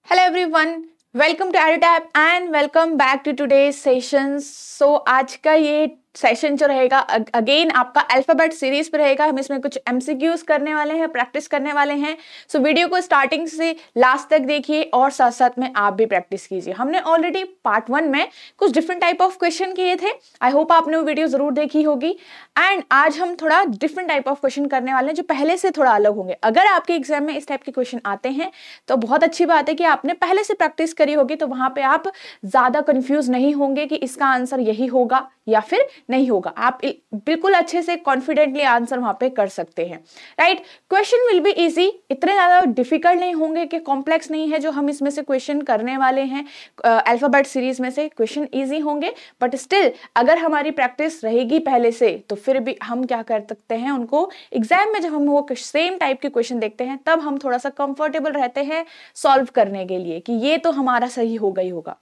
Hello everyone, welcome to EduTap and welcome back to today's session. So आज का ये session जो रहेगा अगेन आपका अल्फाबेट सीरीज पे रहेगा. हम इसमें कुछ एमसीक्यूज करने वाले हैं, प्रैक्टिस करने वाले हैं. सो वीडियो को स्टार्टिंग से लास्ट तक देखिए और साथ साथ में आप भी प्रैक्टिस कीजिए. हमने ऑलरेडी पार्ट 1 में कुछ डिफरेंट टाइप ऑफ क्वेश्चन किए थे. आई होप आपने वो वीडियो जरूर देखी होगी. एंड आज हम थोड़ा डिफरेंट टाइप ऑफ क्वेश्चन करने वाले हैं जो पहले से थोड़ा अलग होंगे. अगर आपके एग्जाम में इस टाइप के क्वेश्चन आते हैं तो बहुत अच्छी बात है कि आपने पहले से प्रैक्टिस करी होगी, तो वहां पे आप ज्यादा कंफ्यूज नहीं होंगे कि इसका आंसर यही होगा या फिर नहीं होगा. आप बिल्कुल अच्छे से कॉन्फिडेंटली आंसर वहां पे कर सकते हैं. Right, question will be easy. इतने ज्यादा डिफिकल्ट नहीं होंगे कि कॉम्प्लेक्स नहीं है जो हम इसमें से क्वेश्चन करने वाले हैं. अल्फाबेट सीरीज में से क्वेश्चन इजी होंगे, बट स्टिल अगर हमारी प्रैक्टिस रहेगी पहले से तो फिर भी हम क्या कर सकते हैं, उनको एग्जाम में जब हम वो सेम टाइप के क्वेश्चन देखते हैं तब हम थोड़ा सा कंफर्टेबल रहते हैं सॉल्व करने के लिए कि ये तो हमारा सही होगा ही होगा.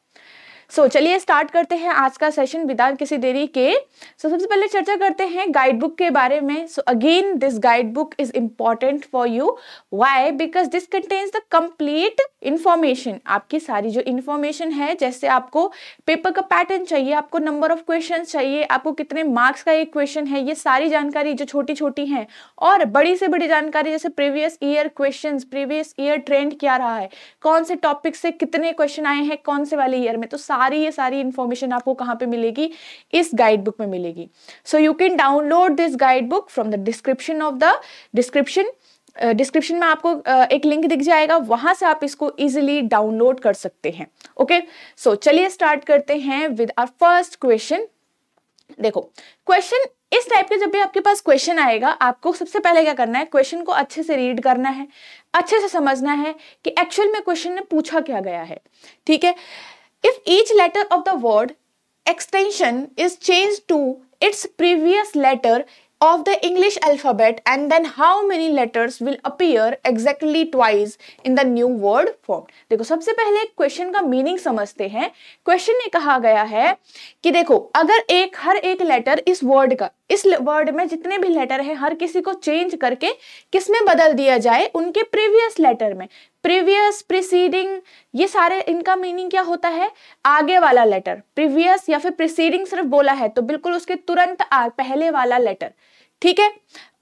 सो चलिए स्टार्ट करते हैं आज का सेशन विदाउट किसी देरी के. सबसे पहले चर्चा करते हैं गाइड बुक के बारे में. So again this guide book is important for you. Why? Because this contains the complete information. आपकी सारी जो इंफॉर्मेशन है, जैसे आपको पेपर का पैटर्न चाहिए, आपको नंबर ऑफ क्वेश्चन चाहिए, आपको कितने मार्क्स का एक क्वेश्चन है, ये सारी जानकारी जो छोटी छोटी है और बड़ी से बड़ी जानकारी जैसे previous year question, previous year trend क्या रहा है, कौन से टॉपिक से कितने क्वेश्चन आए हैं कौन से वाले ईयर में, तो ये सारी इंफॉर्मेशन आपको कहां पे मिलेगी, इस गाइड बुक में मिलेगी. So you can download this guide book from the description of the description में आपको एक लिंक दिख जाएगा, वहां से आप इसको इजीली डाउनलोड कर सकते हैं. ओके, सो चलिए स्टार्ट करते हैं विद आवर फर्स्ट क्वेश्चन. देखो, क्वेश्चन इस टाइप के जब भी आपके पास क्वेश्चन आएगा, आपको सबसे पहले क्या करना है, क्वेश्चन को अच्छे से रीड करना है, अच्छे से समझना है कि एक्चुअल में क्वेश्चन ने पूछा क्या गया है. ठीक है. If each letter of the word extension is changed to its previous letter of the English alphabet, and then how many letters will appear exactly twice in the new word form. देखो, सबसे पहले question का meaning समझते हैं. Question में कहा गया है कि देखो, अगर हर एक लेटर इस वर्ड में जितने भी लेटर है हर किसी को चेंज करके किसमें बदल दिया जाए, उनके प्रीवियस लेटर में. प्रीवियस, प्रीसीडिंग, ये सारे इनका मीनिंग क्या होता है, आगे वाला लेटर. प्रीवियस या फिर प्रीसीडिंग सिर्फ बोला है तो बिल्कुल उसके तुरंत पहले वाला लेटर. ठीक है.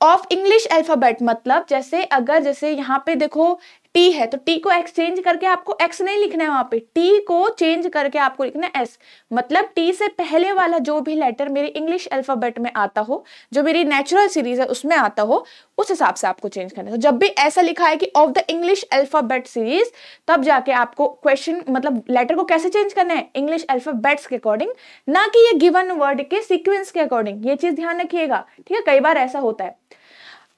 ऑफ इंग्लिश अल्फाबेट मतलब जैसे यहाँ पे देखो टी है तो टी को एक्सचेंज करके आपको एक्स नहीं लिखना है, वहां पे टी को चेंज करके आपको लिखना है एस. मतलब टी से पहले वाला जो भी लेटर मेरे इंग्लिश अल्फाबेट में आता हो, जो मेरी नेचुरल सीरीज है उसमें आता हो, उस हिसाब से आपको चेंज करना है. तो जब भी ऐसा लिखा है कि of the English alphabet series, तब जाके आपको क्वेश्चन मतलब लेटर को कैसे चेंज करना है, इंग्लिश अल्फाबेट्स के अकॉर्डिंग, ना कि ये गिवन वर्ड के सीक्वेंस के अकॉर्डिंग. ये चीज ध्यान रखिएगा. ठीक है, कई बार ऐसा होता है.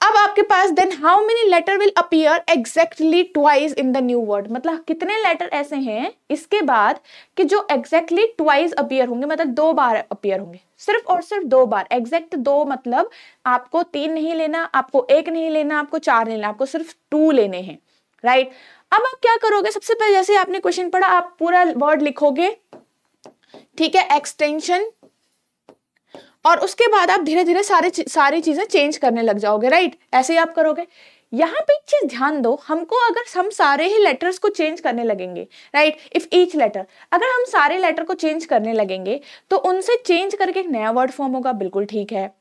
अब आपके पास then how many letter will appear exactly twice in the new word, मतलब कितने लेटर ऐसे हैं इसके बाद कि जो एग्जैक्टली ट्वाइस अपीयर होंगे, मतलब 2 बार अपीयर होंगे, सिर्फ और सिर्फ 2 बार. एग्जैक्ट 2 मतलब आपको 3 नहीं लेना, आपको 1 नहीं लेना, आपको 4 नहीं लेना, आपको सिर्फ 2 लेने हैं. राइट. अब आप क्या करोगे, सबसे पहले जैसे आपने क्वेश्चन पढ़ा आप पूरा वर्ड लिखोगे. ठीक है, एक्सटेंशन, और उसके बाद आप धीरे धीरे सारी चीजें चेंज करने लग जाओगे. राइट, ऐसे ही आप करोगे. यहाँ पे एक चीज ध्यान दो, हमको अगर हम सारे ही लेटर्स को चेंज करने लगेंगे, राइट, इफ ईच लेटर, अगर हम सारे लेटर को चेंज करने लगेंगे तो उनसे चेंज करके एक नया वर्ड फॉर्म होगा. बिल्कुल ठीक है.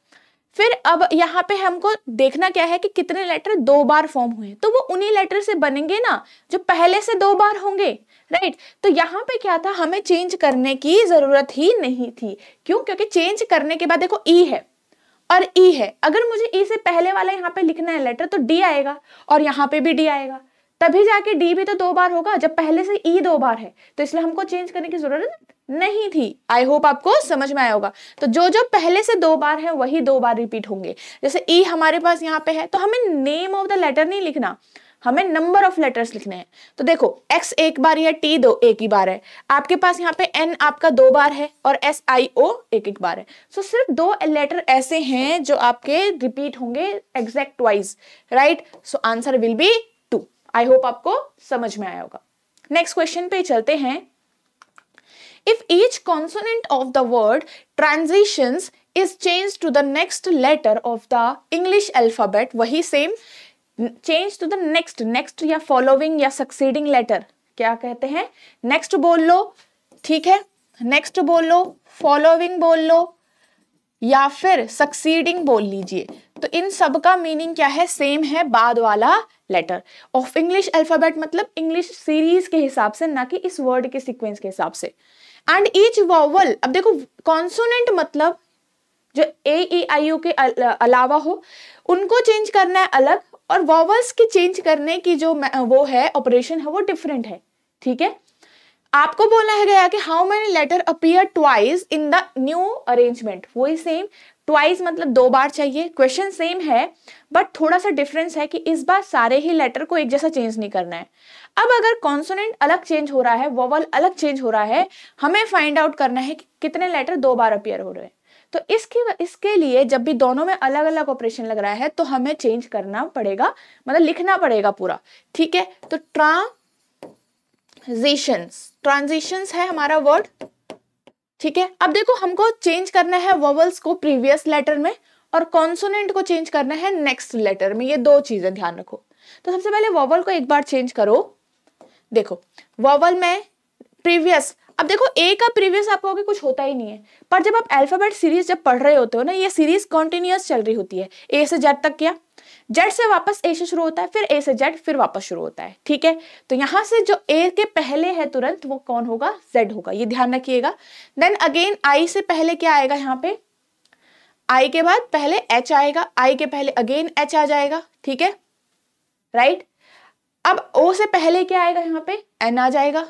फिर अब यहाँ पे हमको देखना क्या है कि कितने लेटर 2 बार फॉर्म हुए, तो वो उन्हीं लेटर से बनेंगे ना जो पहले से 2 बार होंगे. राइट. तो यहाँ पे क्या था, हमें चेंज करने की जरूरत ही नहीं थी. क्यों? क्योंकि चेंज करने के बाद देखो ई है और ई है, अगर मुझे ई से पहले वाला यहाँ पे लिखना है लेटर तो डी आएगा और यहाँ पे भी डी आएगा, तभी जाके डी भी तो 2 बार होगा जब पहले से ई 2 बार है. तो इसलिए हमको चेंज करने की जरूरत नहीं थी. आई होप आपको समझ में आया होगा. तो जो पहले से 2 बार है वही 2 बार रिपीट होंगे. जैसे ई हमारे पास यहाँ पे है तो हमें नेम ऑफ द लेटर नहीं लिखना, हमें नंबर ऑफ लेटर्स लिखने हैं. तो देखो एक्स 1 बार है, टी 1 ही बार है, आपके पास यहाँ पे एन आपका 2 बार है और एस आई ओ 1 बार है. सो सिर्फ 2 लेटर ऐसे हैं जो आपके रिपीट होंगे exact wise. Right. So answer will be 2. I hope आपको समझ में आया होगा. नेक्स्ट क्वेश्चन पे चलते हैं. If each consonant of the word transitions is changed to the next letter of the English alphabet, वही same change to the next या following या succeeding letter, क्या कहते हैं, नेक्स्ट बोल लो, ठीक है, नेक्स्ट बोल लो, फॉलोइंग बोल लो, या फिर सक्सीडिंग बोल लीजिए। तो इन सब का मीनिंग क्या है, सेम है, बाद वाला लेटर ऑफ इंग्लिश अल्फाबेट, मतलब इंग्लिश सीरीज के हिसाब से, ना कि इस वर्ड के सीक्वेंस के हिसाब से। एंड ईच वॉवल, अब देखो कॉन्सोनेंट मतलब जो ए ई आई यू के अलावा हो उनको चेंज करना है अलग, और वॉवल्स की चेंज करने की जो वो है ऑपरेशन है वो डिफरेंट है, ठीक है। आपको बोला है गया कि how many letter appear twice in the new arrangement, वही सेम, ट्वाइस मतलब 2 बार चाहिए, क्वेश्चन सेम है बट थोड़ा सा डिफरेंस है कि इस बार सारे ही लेटर को एक जैसा चेंज नहीं करना है। अब अगर कॉन्सोनेंट अलग चेंज हो रहा है, वोवल अलग चेंज हो रहा है, हमें फाइंड आउट करना है कि कितने लेटर 2 बार अपीयर हो रहे हैं। तो इसके लिए जब भी दोनों में अलग अलग ऑपरेशन लग रहा है तो हमें चेंज करना पड़ेगा, मतलब लिखना पड़ेगा पूरा, ठीक है। तो ट्रांजिशंस है हमारा वर्ड, ठीक है। अब देखो हमको चेंज करना है वोवल्स को प्रीवियस लेटर में और कॉन्सोनेंट को चेंज करना है नेक्स्ट लेटर में, ये 2 चीजें ध्यान रखो। तो सबसे पहले वोवल को एक बार चेंज करो, देखो वोवल में प्रीवियस, अब देखो ए का प्रीवियस आप कहोगे कुछ होता ही नहीं है, पर जब आप अल्फाबेट सीरीज जब पढ़ रहे होते हो ना, ये सीरीज कॉन्टिन्यूअस चल रही होती है, ए से जेड तक किया, जेड से वापस ए से शुरू होता है, फिर ए से जेड, फिर वापस शुरू होता है, ठीक है। तो यहां से जो ए के पहले है तुरंत वो कौन होगा, जेड होगा, ये ध्यान रखिएगा। देन अगेन आई से पहले क्या आएगा, यहाँ पे आई के बाद पहले एच आएगा, आई के पहले अगेन एच आ जाएगा, ठीक है, राइट। अब ओ से पहले क्या आएगा, यहाँ पे एन आ जाएगा,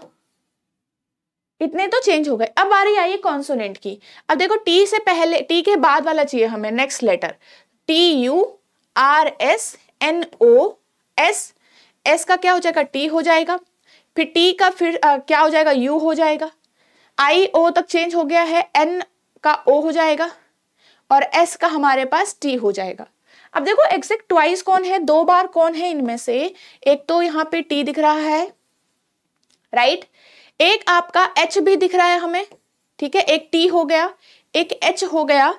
इतने तो चेंज हो गए। अब बारी आई है कॉन्सोनेंट की। अब देखो टी से पहले, टी के बाद वाला चाहिए हमें next letter, T U R S N O S, S का क्या हो जाएगा, टी हो जाएगा, फिर टी का फिर क्या हो जाएगा, यू हो जाएगा, आई ओ तक चेंज हो गया है, एन का ओ हो जाएगा, और एस का हमारे पास टी हो जाएगा। अब देखो एग्जैक्ट ट्वाइस कौन है, 2 बार कौन है इनमें से, एक तो यहाँ पे टी दिख रहा है, राइट, एक आपका एच भी दिख रहा है हमें, ठीक है, एक टी हो गया, एक एच हो गया,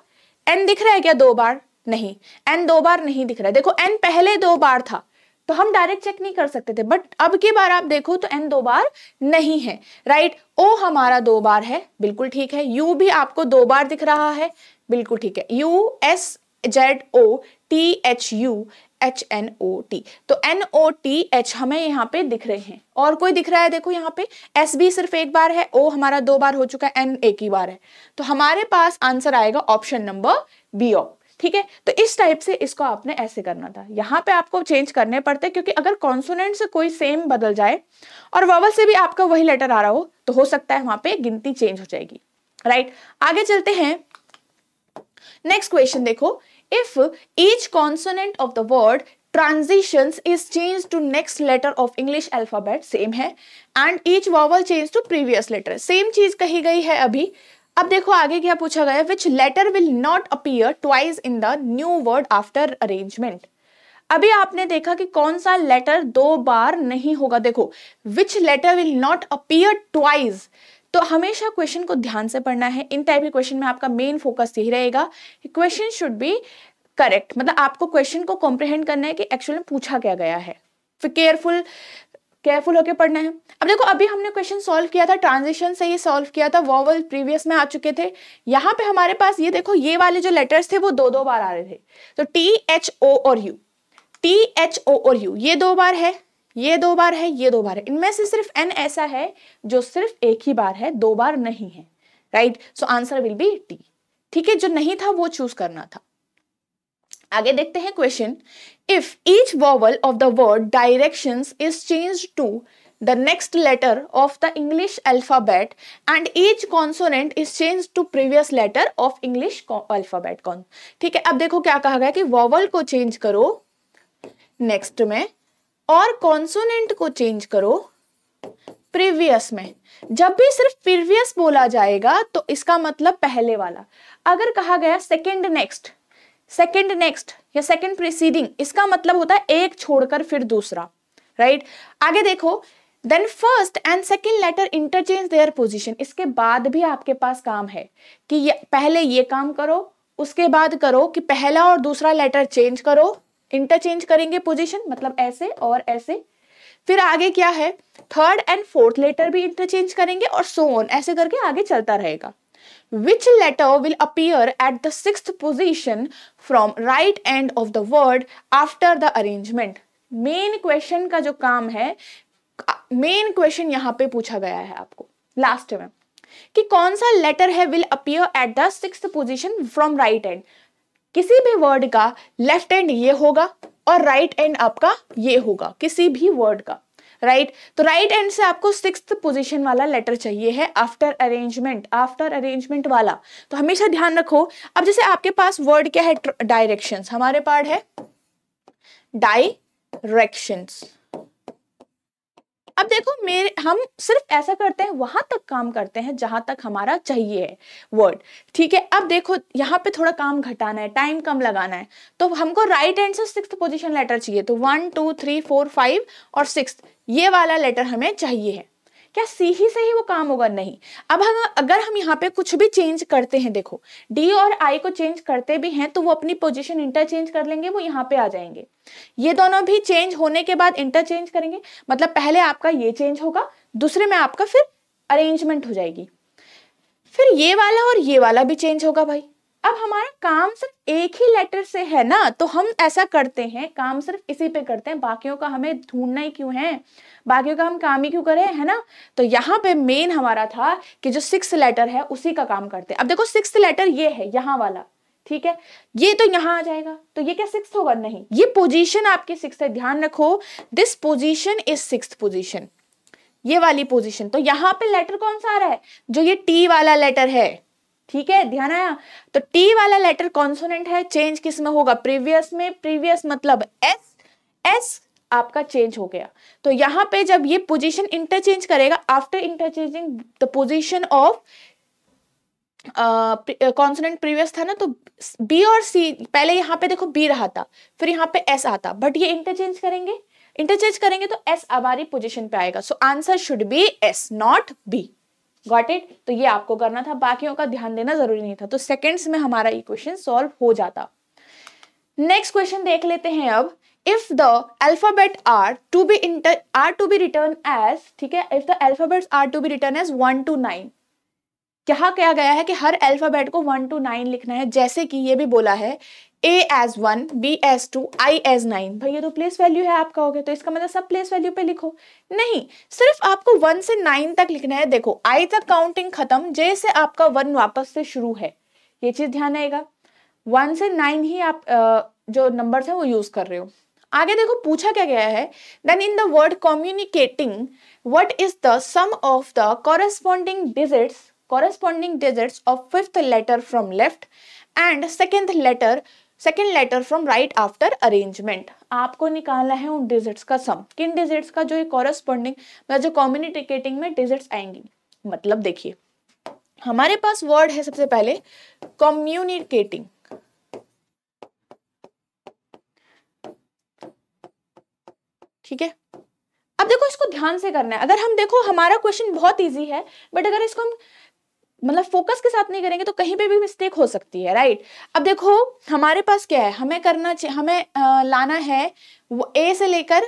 एन दिख रहा है क्या 2 बार, नहीं, एन 2 बार नहीं दिख रहा है। देखो एन पहले 2 बार था तो हम डायरेक्ट चेक नहीं कर सकते थे, बट अब की बार आप देखो तो एन 2 बार नहीं है, राइट। ओ हमारा 2 बार है, बिल्कुल ठीक है। यू भी आपको 2 बार दिख रहा है, बिल्कुल ठीक है, U S Z O T H U H N O T, तो एन ओ टी एच हमें यहाँ पे दिख रहे हैं। और कोई दिख रहा है, देखो यहाँ पे एस भी सिर्फ 1 बार है, ओ हमारा 2 बार हो चुका है, एन 1 ही बार है, तो हमारे पास आंसर आएगा ऑप्शन नंबर बी ऑफ, ठीक है। तो इस टाइप से इसको आपने ऐसे करना था, यहाँ पे आपको चेंज करने पड़ते, क्योंकि अगर कॉन्सोनेंट से कोई सेम बदल जाए और वोवल से भी आपका वही लेटर आ रहा हो तो हो सकता है वहां पे गिनती चेंज हो जाएगी, राइट। आगे चलते हैं, नेक्स्ट क्वेश्चन देखो, if each consonant of the word transitions is changed to next letter of English alphabet, same है, and each vowel changed to previous letter, same चीज कही गई है अभी। अब देखो आगे क्या पूछा गया, which letter will not appear twice in the new word after arrangement। अभी आपने देखा कि कौन सा लेटर 2 बार नहीं होगा, देखो which letter will not appear twice, तो हमेशा क्वेश्चन को ध्यान से पढ़ना है। इन टाइप के क्वेश्चन में आपका मेन फोकस यही रहेगा कि क्वेश्चन शुड बी करेक्ट, मतलब आपको क्वेश्चन को कॉम्प्रिहेंड करना है कि एक्चुअली में पूछा क्या गया है, फिर केयरफुल होकर पढ़ना है। अब देखो अभी हमने क्वेश्चन सॉल्व किया था, ट्रांजिशन से ही सॉल्व किया था, वोवल प्रीवियस में आ चुके थे। यहाँ पे हमारे पास ये देखो, ये वाले जो लेटर्स थे वो 2-2 बार आ रहे थे, तो टी एच ओ और यू, टी एच ओ और यू, ये 2 बार है, ये 2 बार है, ये 2 बार है, इनमें से सिर्फ एन ऐसा है जो सिर्फ 1 ही बार है, 2 बार नहीं है, right. So answer will be T, ठीक है, जो नहीं था वो चूज करना था। आगे देखते हैं question, if each vowel of the word directions is changed to the next letter of the English alphabet and each consonant is changed to previous letter of English alphabet, कौन, ठीक है। अब देखो क्या कहा गया कि वॉवल को चेंज करो नेक्स्ट में और कॉन्सोनेंट को चेंज करो प्रीवियस में। जब भी सिर्फ प्रीवियस बोला जाएगा तो इसका मतलब पहले वाला, अगर कहा गया सेकंड नेक्स्ट या सेकंड प्रीसीडिंग, इसका मतलब होता है एक छोड़कर फिर दूसरा, राइट। आगे देखो, then first and second letter interchange their position, इसके बाद भी आपके पास काम है कि पहले ये काम करो, उसके बाद करो कि पहला और दूसरा लेटर चेंज करो, इंटरचेंज करेंगे पोजीशन, मतलब ऐसे और ऐसे। फिर आगे क्या है, थर्ड एंड फोर्थ लेटर भी इंटरचेंज करेंगे और सो ऑन, ऐसे करके आगे चलता रहेगा। Which letter will appear at the sixth position from right end of the word after the arrangement? Main question का जो काम है, मेन क्वेश्चन यहां पे पूछा गया है आपको लास्ट में कि कौन सा लेटर है will appear at the sixth position from right and. किसी भी वर्ड का लेफ्ट एंड ये होगा और राइट एंड आपका ये होगा, किसी भी वर्ड का, राइट। तो राइट एंड से आपको सिक्स्थ पोजीशन वाला लेटर चाहिए है आफ्टर अरेंजमेंट वाला। तो हमेशा ध्यान रखो, अब जैसे आपके पास वर्ड क्या है, डायरेक्शंस, हमारे पास है डायरेक्शंस। अब देखो हम सिर्फ ऐसा करते हैं, वहां तक काम करते हैं जहां तक हमारा चाहिए है वर्ड, ठीक है। अब देखो यहाँ पे थोड़ा काम घटाना है, टाइम कम लगाना है, तो हमको राइट हैंड से सिक्स्थ पोजीशन लेटर चाहिए, तो 1 2 3 4 5 और 6 ये वाला लेटर हमें चाहिए है। क्या सी ही से ही वो काम होगा? नहीं। अब अगर हम यहाँ पे कुछ भी चेंज करते हैं, देखो डी और आई को चेंज करते भी हैं तो वो अपनी पोजीशन इंटरचेंज कर लेंगे, वो यहाँ पे आ जाएंगे। ये दोनों भी चेंज होने के बाद इंटरचेंज करेंगे, मतलब पहले आपका ये चेंज होगा, दूसरे में आपका फिर अरेंजमेंट हो जाएगी, फिर ये वाला और ये वाला भी चेंज होगा भाई। अब हमारा काम सिर्फ एक ही लेटर से है ना, तो हम ऐसा करते हैं, काम सिर्फ इसी पे करते हैं, बाकियों का हमें ढूंढना ही क्यों है, बाकियों का हम काम ही क्यों करें, है ना। तो यहाँ पे मेन हमारा था कि जो 6th लेटर है उसी का काम करते हैं। अब देखो 6th लेटर ये है, यहाँ वाला, ठीक है, ये तो यहाँ आ जाएगा, तो ये क्या 6th होगा? नहीं, ये पोजीशन आपकी 6th है, ध्यान रखो, this position is 6th position, ये वाली पोजीशन। तो यहाँ पे लेटर कौन सा आ रहा है? जो ये टी वाला लेटर है, ठीक है, ध्यान आया। तो टी वाला लेटर कॉन्सोनेंट है, चेंज किस में होगा? प्रीवियस में। प्रीवियस मतलब एस आपका चेंज हो गया। तो यहाँ पे जब ये पोजीशन इंटरचेंज करेगा, after interchanging the position of consonant previous था ना, तो बी और सी, पहले यहाँ पे देखो बी रहा था, फिर यहाँ पे एस आता, बट ये इंटरचेंज करेंगे तो एस हमारी पोजीशन पे आएगा। So answer should be S, not be. Got it? तो ये आपको करना था, बाकियों का ध्यान देना जरूरी नहीं था। तो सेकंड्स में हमारा ये क्वेश्चन सॉल्व हो जाता। नेक्स्ट क्वेश्चन देख लेते हैं अब। If the alphabet are to be written as, ठीक है, if the alphabets are to be written as 1 to 9, क्या कहा गया है कि हर अल्फाबेट को 1 to 9 लिखना है। जैसे कि ये भी बोला है A as 1, B as 2, I as 9। भाई ये तो प्लेस वैल्यू है आपका, हो गया, तो इसका मतलब सब प्लेस वैल्यू पे लिखो। नहीं, सिर्फ आपको 1 से 9 तक लिखना है। देखो I तक काउंटिंग खत्म, J से आपका 1 वापस से शुरू है, ये चीज ध्यान आएगा। 1 से 9 ही आप जो नंबर है वो यूज कर रहे हो। आगे देखो पूछा क्या गया है, then in the word communicating what is the sum of the corresponding digits of 5th letter from left and second letter from right after arrangement। आपको निकालना है उन डिजिट्स का सम, किन डिजिट्स का? जो ये कॉरेस्पॉन्डिंग मतलब जो कम्युनिकेटिंग में डिजिट्स आएंगी। मतलब देखिए हमारे पास वर्ड है सबसे पहले कम्युनिकेटिंग, ठीक है। अब देखो इसको ध्यान से करना है। अगर हम देखो हमारा क्वेश्चन बहुत इजी है, बट अगर इसको हम मतलब फोकस के साथ नहीं करेंगे तो कहीं पे भी मिस्टेक हो सकती है, राइट। अब देखो हमारे पास क्या है, हमें लाना है ए से लेकर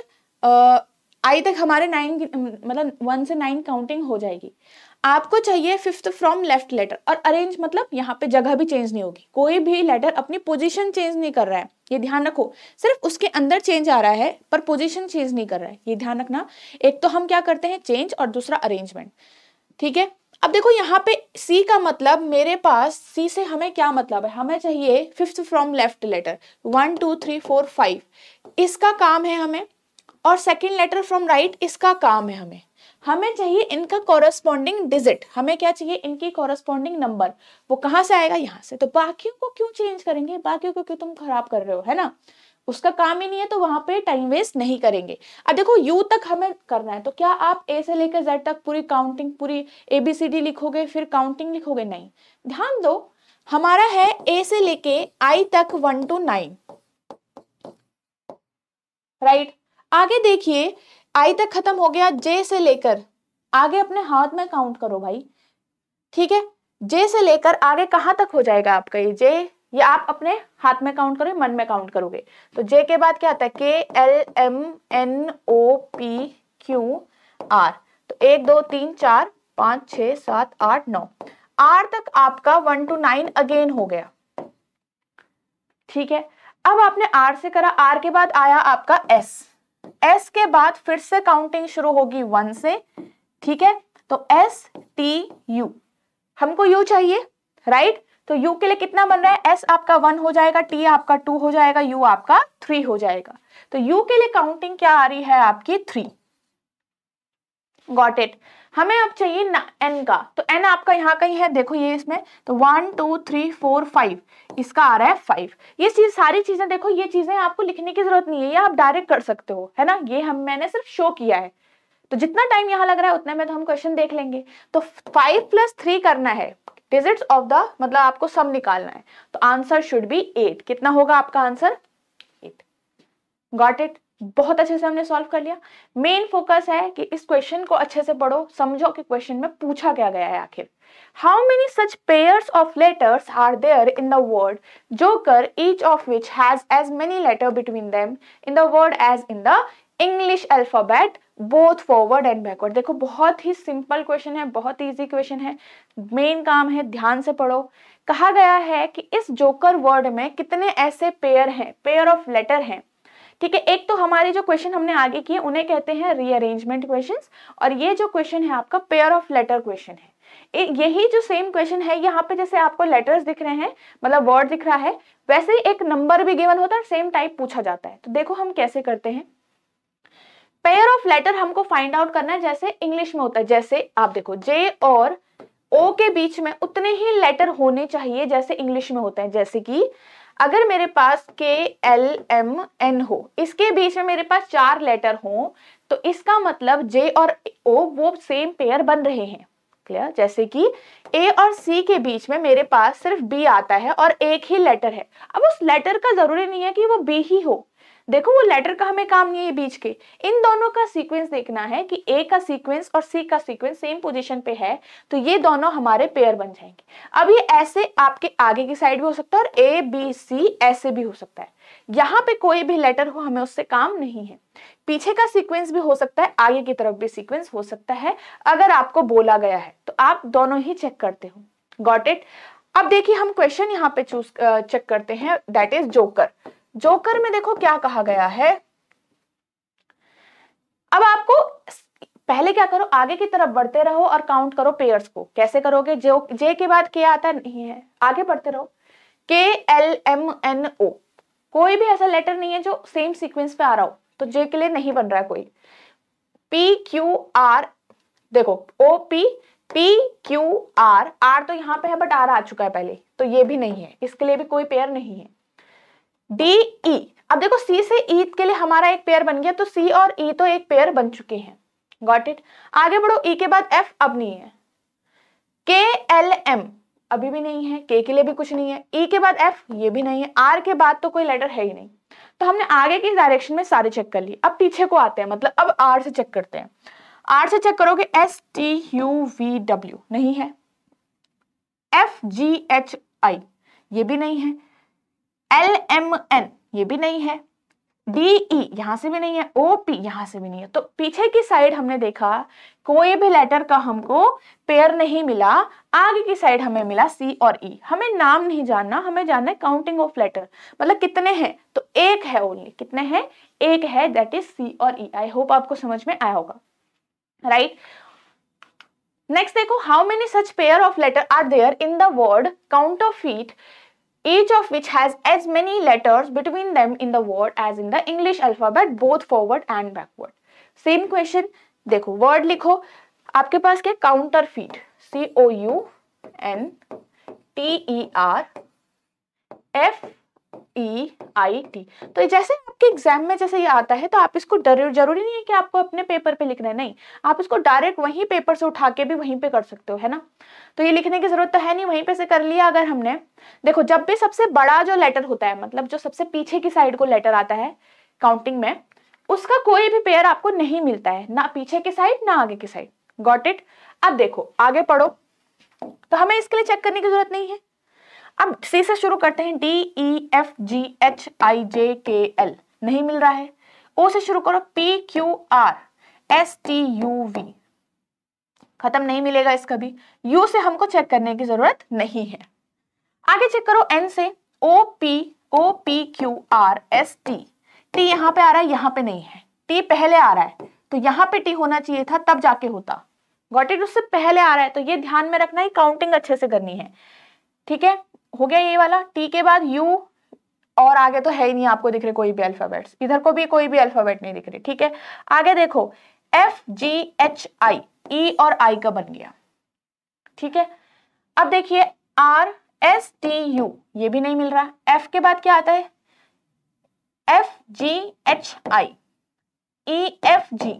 आई तक, हमारे 9 मतलब 1 से 9 काउंटिंग हो जाएगी। आपको चाहिए 5th फ्रॉम लेफ्ट लेटर, और अरेंज मतलब यहाँ पे जगह भी चेंज नहीं होगी, कोई भी लेटर अपनी पोजीशन चेंज नहीं कर रहा है, ये ध्यान रखो। सिर्फ उसके अंदर चेंज आ रहा है पर पोजीशन चेंज नहीं कर रहा है, ये ध्यान रखना। एक तो हम क्या करते हैं चेंज, और दूसरा अरेंजमेंट, ठीक है। अब देखो यहाँ पे सी का मतलब, मेरे पास सी से हमें क्या मतलब है, हमें चाहिए 5th फ्रॉम लेफ्ट लेटर 1 2 3 4 5, इसका काम है हमें, और सेकंड लेटर फ्रॉम राइट इसका काम है हमें चाहिए इनका कॉरेस्पॉन्डिंग डिजिट, हमें क्या चाहिए, इनकी कॉरेस्पॉन्डिंग नंबर। वो कहाँ से आएगा? यहाँ से। तो बाकियों को क्यों चेंज करेंगे, बाकियों को क्यों तुम खराब कर रहे हो, है ना। उसका काम ही नहीं है, तो वहां पे टाइम वेस्ट नहीं करेंगे। अब देखो यू तक हमें करना है, तो क्या आप ए से लेकर जेड तक पूरी काउंटिंग, पूरी ABCD लिखोगे फिर काउंटिंग लिखोगे? नहीं। ध्यान दो, हमारा है ए से लेके आई तक 1 to 9, राइट। आगे देखिए आई तक खत्म हो गया, जे से लेकर आगे अपने हाथ में काउंट करो भाई, ठीक है। जे से लेकर आगे कहां तक हो जाएगा आपका ये जे, ये आप अपने हाथ में काउंट करोगे, मन में काउंट करोगे। तो जे के बाद क्या आता है, KLMNOP क्यू आर। तो 1 2 3 4 5 6 7 8 9 आर तक आपका 1 to 9 अगेन हो गया। ठीक है, अब आपने आर से करा, आर के बाद आया आपका एस, एस के बाद फिर से काउंटिंग शुरू होगी 1 से। ठीक है, तो एस टी यू, हमको यू चाहिए, राइट? तो यू के लिए कितना बन रहा है? एस आपका 1 हो जाएगा, टी आपका 2 हो जाएगा, यू आपका 3 हो जाएगा। तो यू के लिए काउंटिंग क्या आ रही है आपकी? 3। Got it. हमें अब चाहिए एन का, तो एन आपका यहाँ कहीं है, देखो ये इसमें, तो 1 2 3 4 5, इसका आ रहा है 5। ये चीज सारी चीजें देखो, ये चीजें आपको लिखने की जरूरत नहीं है, ये आप डायरेक्ट कर सकते हो, है ना? ये मैंने सिर्फ शो किया है, तो जितना टाइम यहाँ लग रहा है उतने में तो हम क्वेश्चन देख लेंगे। तो 5 + 3 करना है, डिजिट्स ऑफ द, मतलब आपको सम निकालना है, तो आंसर शुड बी 8। कितना होगा आपका आंसर? 8। Got it. बहुत अच्छे से हमने सॉल्व कर लिया। मेन फोकस है कि इस क्वेश्चन को अच्छे से पढ़ो, समझो कि क्वेश्चन में पूछा क्या गया है आखिर। How many such pairs of letters are there in the word joker, each of which has as many letter between them in the word as in the English alphabet both forward and backward. देखो बहुत ही simple question है, बहुत easy question है। Main काम है ध्यान से पढ़ो। कहा गया है कि इस जोकर वर्ड में कितने ऐसे पेयर हैं, पेयर ऑफ लेटर हैं। ठीक है, एक तो हमारे जो क्वेश्चन हमने आगे किए उन्हें कहते हैं रीअरेंजमेंट क्वेश्चंस, और ये जो क्वेश्चन है आपका पेयर ऑफ लेटर क्वेश्चन है। यही जो सेम क्वेश्चन है, यहाँ पे जैसे आपको लेटर्स दिख रहे हैं, मतलब वर्ड दिख रहा है, वैसे ही एक नंबर भी गिवन होता है, सेम टाइप पूछा जाता है। तो देखो हम कैसे करते हैं। पेयर ऑफ लेटर हमको फाइंड आउट करना है जैसे इंग्लिश में होता है। जैसे आप देखो जे और ओ के बीच में उतने ही लेटर होने चाहिए जैसे इंग्लिश में होता है। जैसे कि अगर मेरे पास के एल एम एन हो, इसके बीच में मेरे पास 4 लेटर हो, तो इसका मतलब जे और ओ वो सेम पेयर बन रहे हैं। क्लियर? जैसे कि ए और सी के बीच में मेरे पास सिर्फ बी आता है और एक ही लेटर है। अब उस लेटर का जरूरी नहीं है कि वो बी ही हो, देखो वो लेटर का हमें काम नहीं है बीच के, इन दोनों का सीक्वेंस देखना है कि ए का सीक्वेंस और सी का सीक्वेंस सेम पोजीशन पे है, तो ये दोनों हमारे पेयर बन जाएंगे। अब ये ऐसे आपके आगे की साइड भी हो सकता है और ए बी सी ऐसे भी हो सकता है। यहाँ पे कोई भी लेटर हो हमें उससे काम नहीं है। पीछे का सीक्वेंस भी हो सकता है, आगे की तरफ भी सीक्वेंस हो सकता है, अगर आपको बोला गया है तो आप दोनों ही चेक करते हो। Got it. अब देखिए हम क्वेश्चन यहाँ पे चेक करते हैं, दैट इज जोकर। जोकर में देखो क्या कहा गया है। अब आपको पहले क्या करो, आगे की तरफ बढ़ते रहो और काउंट करो पेयर्स को। कैसे करोगे? जो जे के बाद के आता नहीं है, आगे बढ़ते रहो। के एल एम एन ओ, कोई भी ऐसा लेटर नहीं है जो सेम सीक्वेंस पे आ रहा हो, तो जे के लिए नहीं बन रहा है कोई। पी क्यू आर, देखो O P P Q R, R तो यहाँ पे है बट आर आ चुका है पहले, तो ये भी नहीं है, इसके लिए भी कोई पेयर नहीं है। डी ई, अब देखो सी से ई के लिए हमारा एक पेयर बन गया, तो सी और ई तो एक पेयर बन चुके हैं। Got it. आगे बढ़ो, ई के बाद एफ अब नहीं है। के एल एम अभी भी नहीं है, के लिए भी कुछ नहीं है। ई के बाद एफ, ये भी नहीं है। आर के बाद तो कोई लेटर है ही नहीं। तो हमने आगे की डायरेक्शन में सारे चेक कर लिए। अब पीछे को आते हैं, मतलब अब आर से चेक करते हैं। आर से चेक करोगे, S T U V W नहीं है। एफ जी एच आई ये भी नहीं है। एल एम एन ये भी नहीं है। डी ई यहां से भी नहीं है। ओ पी यहां से भी नहीं है। तो पीछे की साइड हमने देखा कोई भी लेटर का हमको पेयर नहीं मिला। आगे की साइड हमें मिला सी और ई। हमें नाम नहीं जानना, हमें जानना है काउंटिंग ऑफ लेटर, मतलब कितने हैं। तो एक है ओनली, कितने हैं? एक है, दैट इज सी और ई। आई होप आपको समझ में आया होगा, राइट। नेक्स्ट देखो, how many such pair of letter are there in the word counterfeit, each of which has as many letters between them in the word as in the English alphabet both forward and backward। Same question देखो, word लिखो, आपके पास क्या? Counter feet, COUNTERFEIT। तो जैसे आपके exam में जैसे ये आता है, तो आप इसको जरूरी नहीं है कि आपको अपने पेपर पे लिखना है, नहीं, आप इसको डायरेक्ट वहीं पेपर से उठा के भी वहीं पे कर सकते हो, है ना। तो ये लिखने की जरूरत तो है नहीं, वहीं पे से कर लिया अगर हमने। देखो जब भी सबसे बड़ा जो लेटर होता है, मतलब जो सबसे पीछे की साइड को लेटर आता है काउंटिंग में, उसका कोई भी पेयर आपको नहीं मिलता है, ना पीछे की साइड ना आगे की साइड। Got it. अब देखो आगे पढ़ो, तो हमें इसके लिए चेक करने की जरूरत नहीं है। अब सी से शुरू करते हैं। D E F G H I J K L नहीं मिल रहा है। ओ से शुरू करो, पी क्यू आर STUV, खत्म नहीं मिलेगा इसका भी। U से हमको चेक करने की जरूरत नहीं है। आगे चेक करो N से OPQRST, T यहाँ पे आ रहा है, यहाँ पे नहीं है, T पहले आ रहा है, तो यहाँ पे T होना चाहिए था, तब जाके होता। Got it? उससे पहले आ रहा है, तो ये ध्यान में रखना है, काउंटिंग अच्छे से करनी है, ठीक है। हो गया ये वाला। T के बाद U, और आगे तो है ही नहीं आपको दिख रहे कोई भी अल्फाबेट्स, इधर को भी कोई भी अल्फाबेट नहीं दिख रहे, ठीक है। आगे देखो FGHI, E और I का बन गया, ठीक है। अब देखिए RSTU, ये भी नहीं मिल रहा। F के बाद क्या आता है? FGHI, EFG,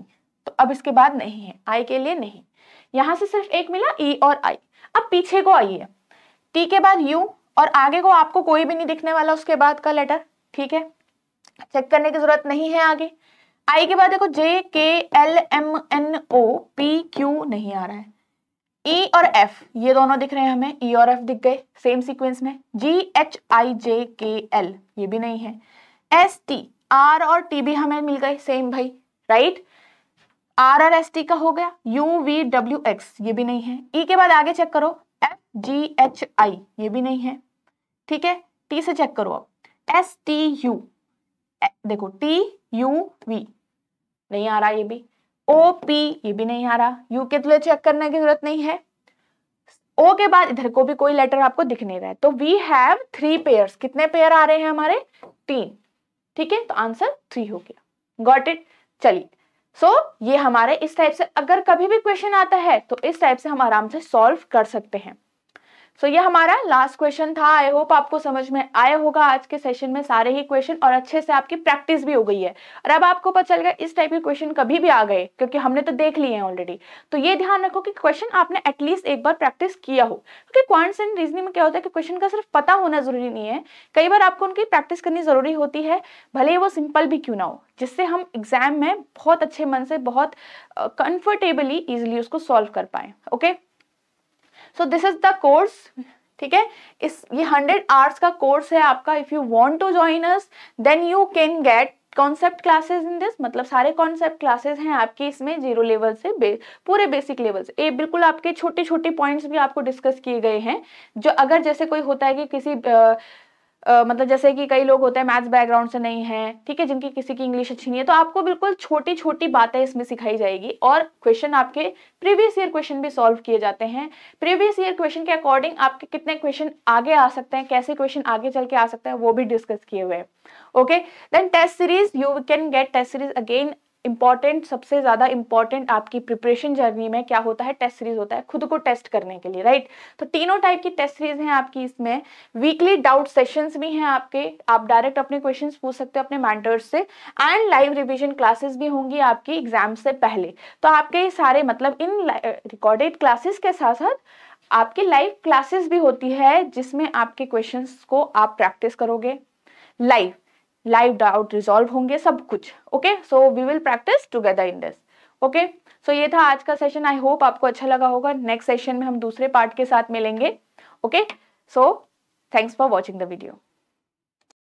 तो अब इसके बाद नहीं है, I के लिए नहीं, यहां से सिर्फ एक मिला, E और I। अब पीछे को आइए, T के बाद U, और आगे को आपको कोई भी नहीं दिखने वाला उसके बाद का लेटर, ठीक है, चेक करने की जरूरत नहीं है। आगे I के बाद देखो JKLMNOPQ नहीं आ रहा है, E और F ये दोनों दिख रहे हैं हमें, E और F दिख गए सेम सीक्वेंस में। GHIJKL ये भी नहीं है। ST, R और T भी हमें मिल गए सेम भाई, राइट। R और ST का हो गया। UVWX ये भी नहीं है। E के बाद आगे चेक करो FGHI ये भी नहीं है, ठीक है। T से चेक करो अब STU, देखो TUV नहीं आ रहा, ये भी। OP ये भी नहीं आ रहा। U के लिए चेक करने की जरूरत नहीं है। O के बाद इधर को भी कोई लेटर आपको दिख नहीं रहा है, तो वी हैव 3 पेयर्स। कितने पेयर आ रहे हैं हमारे? 3, ठीक है, तो आंसर 3 हो गया। Got it? चलिए, सो ये हमारे इस टाइप से अगर कभी भी क्वेश्चन आता है तो इस टाइप से हम आराम से सॉल्व कर सकते हैं। सो ये हमारा लास्ट क्वेश्चन था। आई होप आपको समझ में आया होगा आज के सेशन में सारे ही क्वेश्चन, और अच्छे से आपकी प्रैक्टिस भी हो गई है। और अब आपको पता चल गया इस टाइप के क्वेश्चन कभी भी आ गए, क्योंकि हमने तो देख लिए हैं ऑलरेडी, तो ये ध्यान रखो कि क्वेश्चन आपने एटलीस्ट एक बार प्रैक्टिस किया हो। क्योंकि क्वांट्स एंड रीजनिंग में क्या होता है कि क्वेश्चन का सिर्फ पता होना जरूरी नहीं है, कई बार आपको उनकी प्रैक्टिस करनी जरूरी होती है, भले ही वो सिंपल भी क्यों ना हो, जिससे हम एग्जाम में बहुत अच्छे मन से, बहुत कंफर्टेबली इजिली उसको सॉल्व कर पाए। Okay, so this is the course, ठीक है। ये 100 आवर्स का कोर्स है आपका। If you want to join us then you can get concept classes in this, मतलब सारे कॉन्सेप्ट क्लासेस हैं आपके इसमें, 0 लेवल से पूरे बेसिक लेवल से। ये बिल्कुल आपके छोटे छोटे पॉइंट्स भी आपको डिस्कस किए गए हैं, जो अगर जैसे कोई होता है कि किसी मतलब जैसे कि कई लोग होते हैं मैथ्स बैकग्राउंड से नहीं है, ठीक है, जिनकी किसी की इंग्लिश अच्छी नहीं है, तो आपको बिल्कुल छोटी छोटी बातें इसमें सिखाई जाएगी। और क्वेश्चन आपके प्रीवियस ईयर क्वेश्चन भी सॉल्व किए जाते हैं। प्रीवियस ईयर क्वेश्चन के अकॉर्डिंग आपके कितने क्वेश्चन आगे आ सकते हैं, कैसे क्वेश्चन आगे चल के आ सकते हैं, वो भी डिस्कस किए हुए हैं। Okay, then test series, you can get test series. Again important, सबसे ज्यादा इंपॉर्टेंट आपकी प्रिपरेशन जर्नी में क्या होता है? टेस्ट सीरीज होता है, खुद को टेस्ट करने के लिए, राइट। तो तीनों टाइप की टेस्ट सीरीज हैं आपकी इसमें। वीकली डाउट सेशंस भी हैं आपके, आप डायरेक्ट अपने क्वेश्चंस पूछ सकते हो अपने मेंटर्स से, एंड लाइव रिवीजन क्लासेस भी होंगी आपकी एग्जाम से पहले। तो आपके सारे मतलब इन रिकॉर्डेड क्लासेस के साथ साथ आपकी लाइव क्लासेस भी होती है, जिसमें आपके क्वेश्चंस को आप प्रैक्टिस करोगे, लाइव डाउट रिजॉल्व होंगे, सब कुछ। Okay, so we will practise together in this. Okay, so ये था आज का सेशन। आई होप आपको अच्छा लगा होगा। नेक्स्ट सेशन में हम दूसरे पार्ट के साथ मिलेंगे। Okay, so thanks for watching the video.